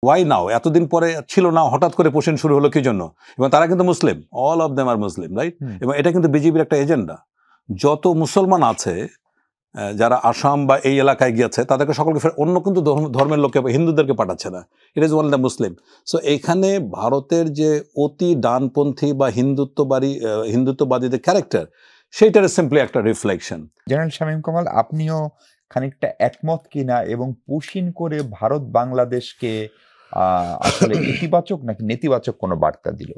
Y নাও, এতদিন পরে ছিল না, হঠাৎ করে পোষণ শুরু হলো কি জন্য? এবং তারা কিন্তু মুসলিম, all of them are Muslim, right? এবং এটা কিন্তু বিজেপির একটা এজেন্ডা। যত মুসলমান আছে যারা আসাম বা এই এলাকায় গিয়েছে তাদেরকে সকলকে অন্য কিন্তু ধর্মের লোককে, হিন্দুদেরকে পাঠাচ্ছে না। It is one the Muslim. So এইখানে ভারতের যে অতি ডানপন্থী বা হিন্দুত্ববাদীদের ক্যারেক্টার, সেইটার সিম্পলি একটা রিফ্লেকশন। জেনারেল শামীম কামাল, আপনিও খানিকটা একমত কিনা, এবং পুশিন করে ভারত বাংলাদেশকে আসলে ইতিবাচক নাকি নেতিবাচক কোনো বার্তা দিল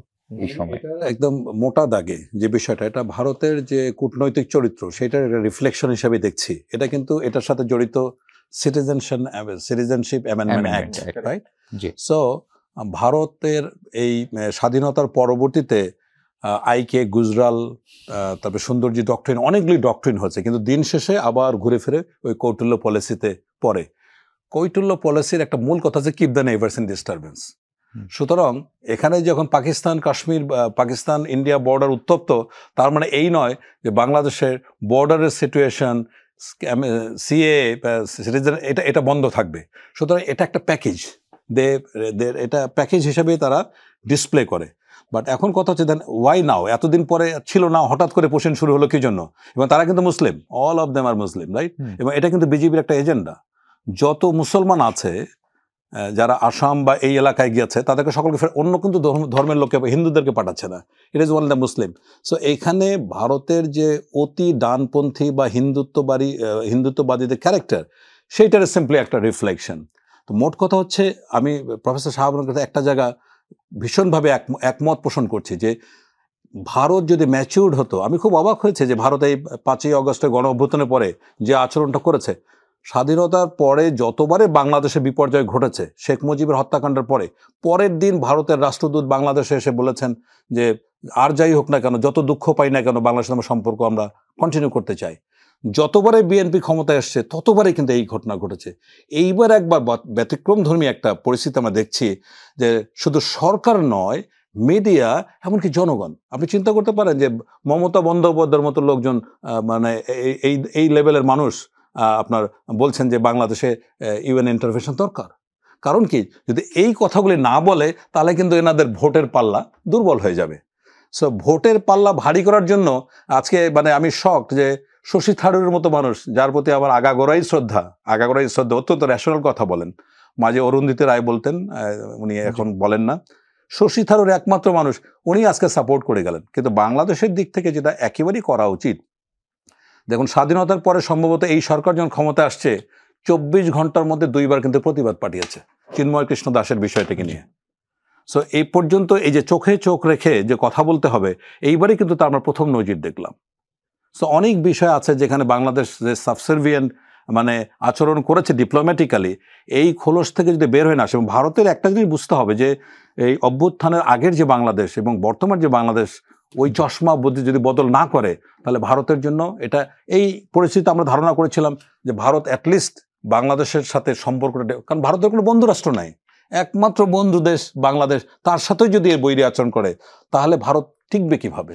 এই সময়? একদম মোটা দাগে যে বিষয়টা, এটা ভারতের যে কূটনৈতিক চরিত্র সেটার রিফ্লেকশন হিসেবে দেখছি। এটা কিন্তু এটার সাথে জড়িত citizenship amendment act, right? So ভারতের এই স্বাধীনতার পরবর্তীতে আইকে, গুজরাল, তারপরে সুন্দরজি ডক্ট্রিন, অনেকগুলি ডক্ট্রিন হচ্ছে, কিন্তু দিন শেষে আবার ঘুরে ফিরে ওই কৌটিল্য পলিসিতে পড়ে। কৌটিল্য পলিসির একটা মূল কথা হচ্ছে keep the neighbours in disturbance. সুতরাং এখানে যখন পাকিস্তান, কাশ্মীর, পাকিস্তান ইন্ডিয়া বর্ডার উত্তপ্ত, তার মানে এই নয় যে বাংলাদেশের বর্ডারের সিচুয়েশন, সিএ, সিটিজেন, এটা বন্ধ থাকবে। সুতরাং এটা একটা প্যাকেজ, এটা প্যাকেজ হিসেবে তারা ডিসপ্লে করে। বাট এখন কথা হচ্ছে দেন ওয়াই নাও, এতদিন পরে ছিল না, হঠাৎ করে পোষণ শুরু হলো কি জন্য? এবং তারা কিন্তু মুসলিম, all of them are Muslim, right? এবং এটা কিন্তু বিজেপির একটা এজেন্ডা। যত মুসলমান আছে যারা আসাম বা এই এলাকায় গিয়েছে তাদেরকে সকলকে অন্য কিন্তু ধর্মের লোককে, হিন্দুদেরকে পাঠাচ্ছে না। It is one the Muslim. So এইখানে ভারতের যে অতি ডানপন্থী বা হিন্দুত্ববাদীদের ক্যারেক্টার, সেইটার সিম্পলি একটা রিফ্লেকশন। তো মোট কথা হচ্ছে, আমি প্রফেসর সাহাবের কাছে একটা জায়গা ভীষণভাবে একমত পোষণ করছি যে ভারত যদি ম্যাচিউর্ড হতো, আমি খুব অবাক হয়েছে যে ভারত এই 5ই অগস্টের গণ অভ্যুত্থানের পরে যে আচরণটা করেছে, স্বাধীনতার পরে যতবারে বাংলাদেশে বিপর্যয় ঘটেছে, শেখ মুজিবের হত্যাকাণ্ডের পরের দিন ভারতের রাষ্ট্রদূত বাংলাদেশে এসে বলেছেন যে আর যাই হোক না কেন, যত দুঃখ পাই না কেন, বাংলাদেশের আমার সম্পর্ক আমরা কন্টিনিউ করতে চাই। যতবারে বিএনপি ক্ষমতায় এসছে ততবারই কিন্তু এই ঘটনা ঘটেছে। এইবার একবার ব্যতিক্রমধর্মী একটা পরিস্থিতি আমরা দেখছি যে শুধু সরকার নয়, মিডিয়া, এমনকি জনগণ। আপনি চিন্তা করতে পারেন যে মমতা বন্দ্যোপাধ্যায়ের মতো লোকজন, মানে এই লেভেলের মানুষ আপনার বলছেন যে বাংলাদেশে ইউএন ইন্টারভেনশন দরকার। কারণ কি, যদি এই কথাগুলি না বলে তাহলে কিন্তু এনাদের ভোটের পাল্লা দুর্বল হয়ে যাবে। সো ভোটের পাল্লা ভারী করার জন্য আজকে মানে আমি শকড যে শশী থারুরের মতো মানুষ, যার প্রতি আমার আগাগোড়াই শ্রদ্ধা, অত্যন্ত ন্যাশনাল কথা বলেন। মাঝে অরুন্ধতী রায় বলতেন, উনি এখন বলেন না। শশী থারুর একমাত্র মানুষ, উনি আজকে সাপোর্ট করে গেলেন। কিন্তু বাংলাদেশের দিক থেকে যেটা একেবারেই করা উচিত, দেখুন স্বাধীনতার পরে সম্ভবত এই সরকার যখন ক্ষমতা আসছে 24 ঘন্টার মধ্যে 2বার কিন্তু প্রতিবাদ পাঠিয়েছে চিন্ময় কৃষ্ণ দাসের বিষয়টাকে নিয়ে। সো এই পর্যন্ত এই যে চোখে চোখ রেখে যে কথা বলতে হবে, এইবারই কিন্তু তা আমরা প্রথম নজির দেখলাম। সো অনেক বিষয় আছে যেখানে বাংলাদেশ যে সাবসার্ভিয়েন্ট মানে আচরণ করেছে ডিপ্লোম্যাটিক্যালি, এই খোলস থেকে যদি বের হয়ে না আসে, এবং ভারতের একটা জিনিস বুঝতে হবে যে এই অভ্যুত্থানের আগের যে বাংলাদেশ এবং বর্তমান যে বাংলাদেশ, ওই চশমা বুদ্ধি যদি বদল না করে তাহলে ভারতের জন্য এটা, এই পরিস্থিতি আমরা ধারণা করেছিলাম যে ভারত অ্যাটলিস্ট বাংলাদেশের সাথে সম্পর্কটা, কারণ ভারতের কোনো বন্ধু রাষ্ট্র নাই, একমাত্র বন্ধু দেশ বাংলাদেশ, তার সাথেই যদি এর বৈরী আচরণ করে তাহলে ভারত টিকবে কিভাবে?